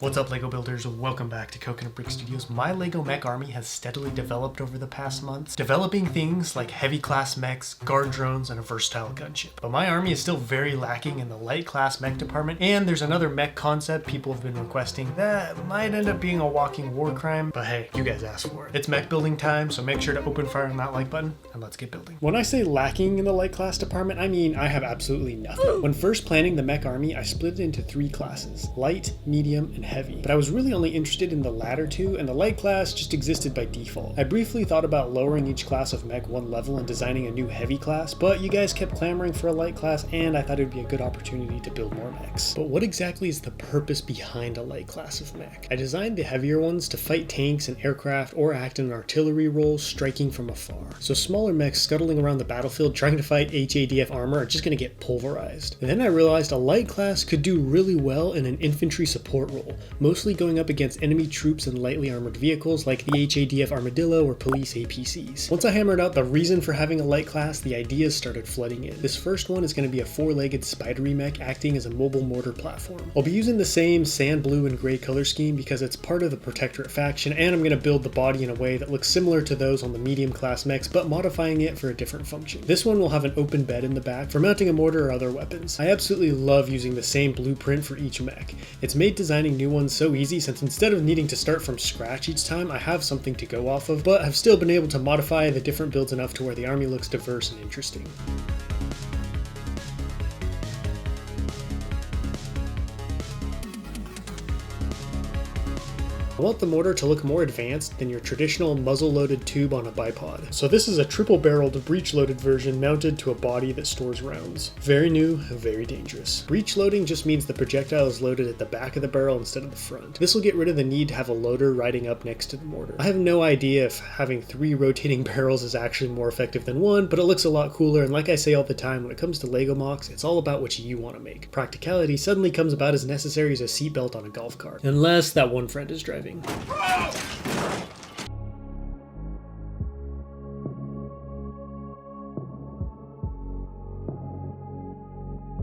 What's up, LEGO builders? Welcome back to Coconut Brick Studios. My LEGO mech army has steadily developed over the past months, developing things like heavy class mechs, guard drones, and a versatile gunship. But my army is still very lacking in the light class mech department, and there's another mech concept people have been requesting that might end up being a walking war crime, but hey, you guys asked for it. It's mech building time, so make sure to open fire on that like button, and let's get building. When I say lacking in the light class department, I mean I have absolutely nothing. When first planning the mech army, I split it into 3 classes: light, medium, and heavy, but I was really only interested in the latter two, and the light class just existed by default. I briefly thought about lowering each class of mech 1 level and designing a new heavy class, but you guys kept clamoring for a light class, and I thought it would be a good opportunity to build more mechs. But what exactly is the purpose behind a light class of mech? I designed the heavier ones to fight tanks and aircraft or act in an artillery role, striking from afar. So smaller mechs scuttling around the battlefield trying to fight HADF armor are just going to get pulverized. And then I realized a light class could do really well in an infantry support role, mostly going up against enemy troops and lightly armored vehicles like the HADF Armadillo or police APCs. Once I hammered out the reason for having a light class, the ideas started flooding in. This first one is going to be a 4-legged spidery mech acting as a mobile mortar platform. I'll be using the same sand blue and gray color scheme because it's part of the protectorate faction, and I'm going to build the body in a way that looks similar to those on the medium class mechs, but modifying it for a different function. This one will have an open bed in the back for mounting a mortar or other weapons. I absolutely love using the same blueprint for each mech. It's made designing new ones so easy since instead of needing to start from scratch each time, I have something to go off of, but have still been able to modify the different builds enough to where the army looks diverse and interesting. I want the mortar to look more advanced than your traditional muzzle-loaded tube on a bipod. So this is a triple-barreled breech-loaded version mounted to a body that stores rounds. Very new, very dangerous. Breech loading just means the projectile is loaded at the back of the barrel instead of the front. This will get rid of the need to have a loader riding up next to the mortar. I have no idea if having 3 rotating barrels is actually more effective than 1, but it looks a lot cooler, and like I say all the time, when it comes to LEGO mocks, it's all about what you want to make. Practicality suddenly comes about as necessary as a seatbelt on a golf cart. Unless that one friend is driving.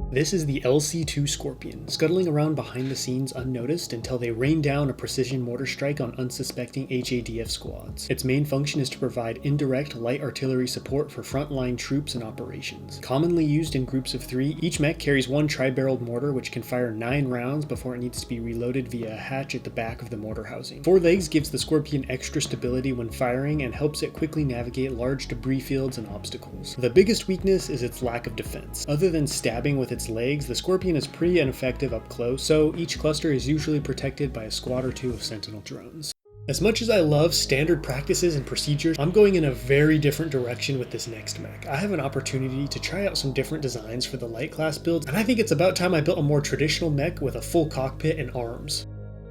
This is the LC-2 Scorpion, scuttling around behind the scenes unnoticed until they rain down a precision mortar strike on unsuspecting HADF squads. Its main function is to provide indirect light artillery support for frontline troops and operations. Commonly used in groups of 3, each mech carries 1 tri-barreled mortar which can fire 9 rounds before it needs to be reloaded via a hatch at the back of the mortar housing. 4 legs gives the Scorpion extra stability when firing and helps it quickly navigate large debris fields and obstacles. The biggest weakness is its lack of defense. Other than stabbing with its legs, the Scorpion is pretty ineffective up close, so each cluster is usually protected by a squad or 2 of sentinel drones. As much as I love standard practices and procedures, I'm going in a very different direction with this next mech. I have an opportunity to try out some different designs for the light class builds, and I think it's about time I built a more traditional mech with a full cockpit and arms.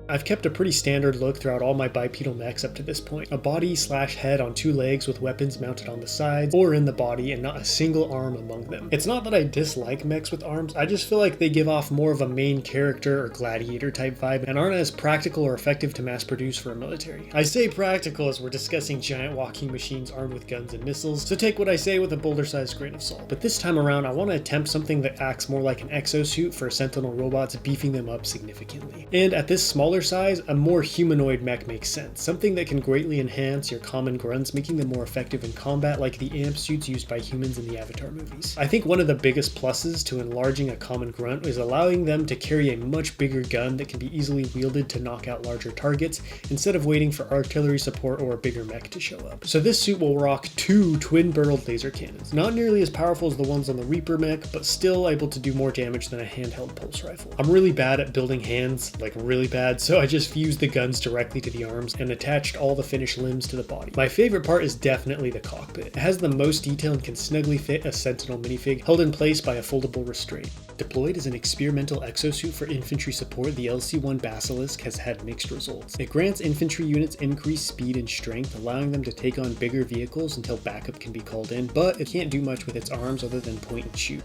I've kept a pretty standard look throughout all my bipedal mechs up to this point. A body/head on 2 legs with weapons mounted on the sides or in the body and not a single arm among them. It's not that I dislike mechs with arms, I just feel like they give off more of a main character or gladiator type vibe and aren't as practical or effective to mass produce for a military. I say practical as we're discussing giant walking machines armed with guns and missiles, so take what I say with a boulder-sized grain of salt. But this time around I want to attempt something that acts more like an exosuit for sentinel robots, beefing them up significantly. And at this smaller size, a more humanoid mech makes sense, something that can greatly enhance your common grunts, making them more effective in combat like the amp suits used by humans in the Avatar movies. I think one of the biggest pluses to enlarging a common grunt is allowing them to carry a much bigger gun that can be easily wielded to knock out larger targets instead of waiting for artillery support or a bigger mech to show up. So this suit will rock 2 twin-barreled laser cannons, not nearly as powerful as the ones on the Reaper mech, but still able to do more damage than a handheld pulse rifle. I'm really bad at building hands, like really bad, so I just fused the guns directly to the arms and attached all the finished limbs to the body. My favorite part is definitely the cockpit. It has the most detail and can snugly fit a Sentinel minifig held in place by a foldable restraint. Deployed as an experimental exosuit for infantry support, the LC-1 Basilisk has had mixed results. It grants infantry units increased speed and strength, allowing them to take on bigger vehicles until backup can be called in, but it can't do much with its arms other than point and shoot.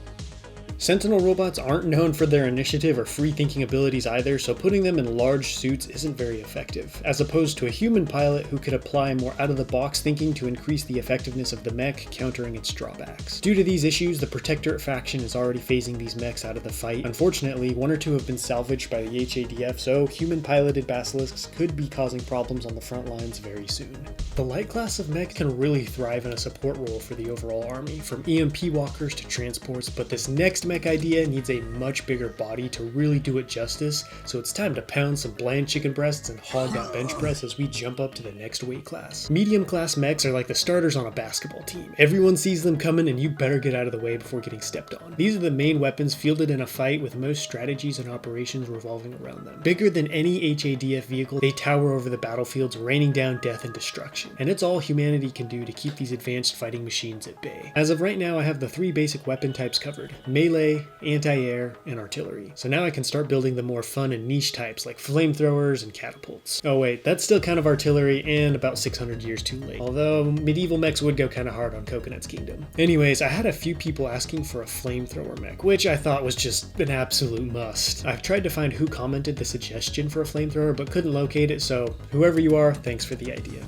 Sentinel robots aren't known for their initiative or free-thinking abilities either, so putting them in large suits isn't very effective, as opposed to a human pilot who could apply more out-of-the-box thinking to increase the effectiveness of the mech, countering its drawbacks. Due to these issues, the Protectorate faction is already phasing these mechs out of the fight. Unfortunately, one or two have been salvaged by the HADF, so human-piloted Basilisks could be causing problems on the front lines very soon. The light class of mech can really thrive in a support role for the overall army, from EMP walkers to transports, but this next mech idea needs a much bigger body to really do it justice, so it's time to pound some bland chicken breasts and hog that bench press as we jump up to the next weight class. Medium class mechs are like the starters on a basketball team. Everyone sees them coming and you better get out of the way before getting stepped on. These are the main weapons fielded in a fight, with most strategies and operations revolving around them. Bigger than any HADF vehicle, they tower over the battlefields, raining down death and destruction, and it's all humanity can do to keep these advanced fighting machines at bay. As of right now, I have the 3 basic weapon types covered: melee, anti-air, and artillery. So now I can start building the more fun and niche types like flamethrowers and catapults. Oh wait, that's still kind of artillery and about 600 years too late. Although medieval mechs would go kind of hard on Coconut's Kingdom. Anyways, I had a few people asking for a flamethrower mech, which I thought was just an absolute must. I've tried to find who commented the suggestion for a flamethrower but couldn't locate it, so whoever you are, thanks for the idea.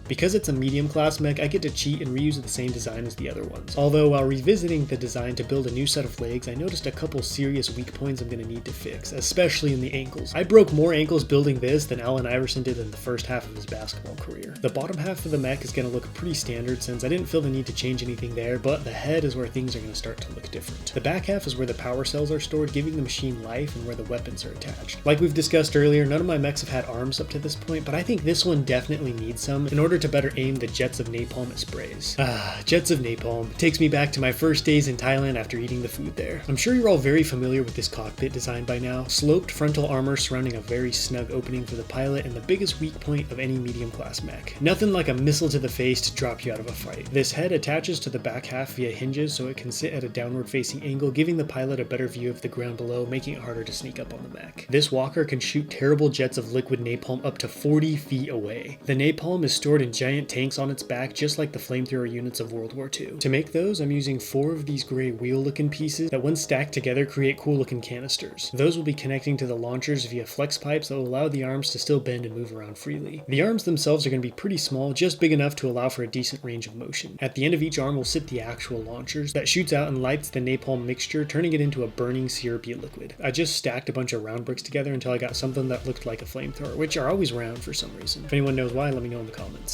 Because it's a medium class mech, I get to cheat and reuse the same design as the other ones. Although while revisiting the design to build a new set of legs, I noticed a couple serious weak points I'm going to need to fix, especially in the ankles. I broke more ankles building this than Allen Iverson did in the first half of his basketball career. The bottom half of the mech is going to look pretty standard since I didn't feel the need to change anything there, but the head is where things are going to start to look different. The back half is where the power cells are stored, giving the machine life, and where the weapons are attached. Like we've discussed earlier, none of my mechs have had arms up to this point, but I think this one definitely needs some in order to better aim the jets of napalm it sprays. Jets of napalm. Takes me back to my first days in Thailand after eating the food there. I'm sure you're all very familiar with this cockpit design by now. Sloped frontal armor surrounding a very snug opening for the pilot, and the biggest weak point of any medium class mech. Nothing like a missile to the face to drop you out of a fight. This head attaches to the back half via hinges so it can sit at a downward facing angle, giving the pilot a better view of the ground below, making it harder to sneak up on the mech. This walker can shoot terrible jets of liquid napalm up to 40 feet away. The napalm is stored in giant tanks on its back, just like the flamethrower units of World War II. To make those, I'm using 4 of these gray wheel-looking pieces that, when stacked together, create cool-looking canisters. Those will be connecting to the launchers via flex pipes that will allow the arms to still bend and move around freely. The arms themselves are going to be pretty small, just big enough to allow for a decent range of motion. At the end of each arm will sit the actual launchers that shoots out and lights the napalm mixture, turning it into a burning syrupy liquid. I just stacked a bunch of round bricks together until I got something that looked like a flamethrower, which are always round for some reason. If anyone knows why, let me know in the comments.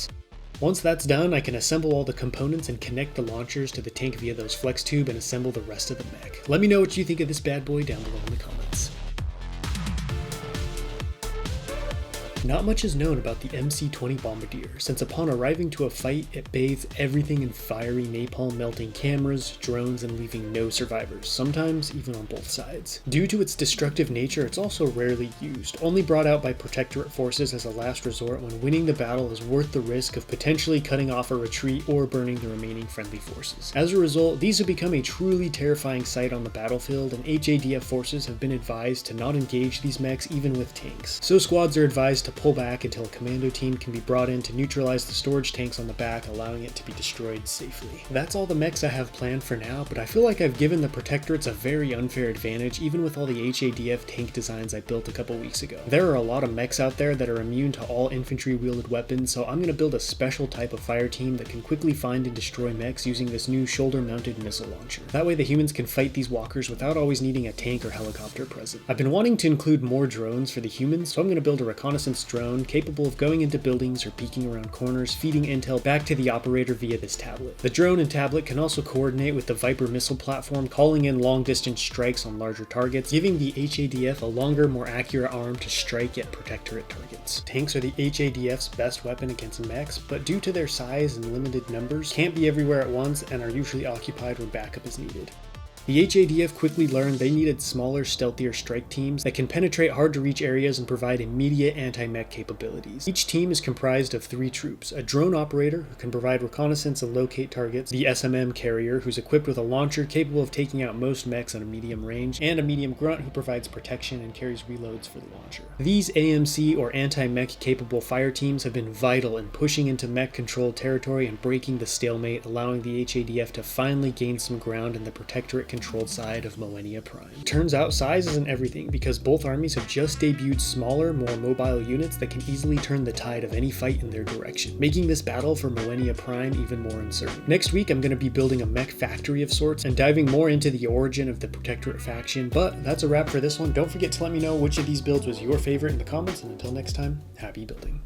Once that's done, I can assemble all the components and connect the launchers to the tank via those flex tube and assemble the rest of the mech. Let me know what you think of this bad boy down below in the comments. Not much is known about the MC-20 Bombardier, since upon arriving to a fight, it bathes everything in fiery napalm, melting cameras, drones, and leaving no survivors, sometimes even on both sides. Due to its destructive nature, it's also rarely used, only brought out by protectorate forces as a last resort when winning the battle is worth the risk of potentially cutting off a retreat or burning the remaining friendly forces. As a result, these have become a truly terrifying sight on the battlefield, and HADF forces have been advised to not engage these mechs even with tanks. So squads are advised to pull back until a commando team can be brought in to neutralize the storage tanks on the back, allowing it to be destroyed safely. That's all the mechs I have planned for now, but I feel like I've given the protectorates a very unfair advantage, even with all the HADF tank designs I built a couple weeks ago. There are a lot of mechs out there that are immune to all infantry wielded weapons, so I'm going to build a special type of fire team that can quickly find and destroy mechs using this new shoulder mounted missile launcher. That way the humans can fight these walkers without always needing a tank or helicopter present. I've been wanting to include more drones for the humans, so I'm going to build a reconnaissance drone capable of going into buildings or peeking around corners, feeding intel back to the operator via this tablet. The drone and tablet can also coordinate with the Viper missile platform, calling in long-distance strikes on larger targets, giving the HADF a longer, more accurate arm to strike at protectorate targets. Tanks are the HADF's best weapon against mechs, but due to their size and limited numbers, can't be everywhere at once and are usually occupied when backup is needed. The HADF quickly learned they needed smaller, stealthier strike teams that can penetrate hard-to-reach areas and provide immediate anti-mech capabilities. Each team is comprised of 3 troops: a drone operator who can provide reconnaissance and locate targets, the SMM carrier who's equipped with a launcher capable of taking out most mechs at a medium range, and a medium grunt who provides protection and carries reloads for the launcher. These AMC or anti-mech capable fire teams have been vital in pushing into mech-controlled territory and breaking the stalemate, allowing the HADF to finally gain some ground in the protectorate controlled side of Millennia Prime. Turns out size isn't everything, because both armies have just debuted smaller, more mobile units that can easily turn the tide of any fight in their direction, making this battle for Millennia Prime even more uncertain. Next week, I'm going to be building a mech factory of sorts and diving more into the origin of the Protectorate faction, but that's a wrap for this one. Don't forget to let me know which of these builds was your favorite in the comments, and until next time, happy building.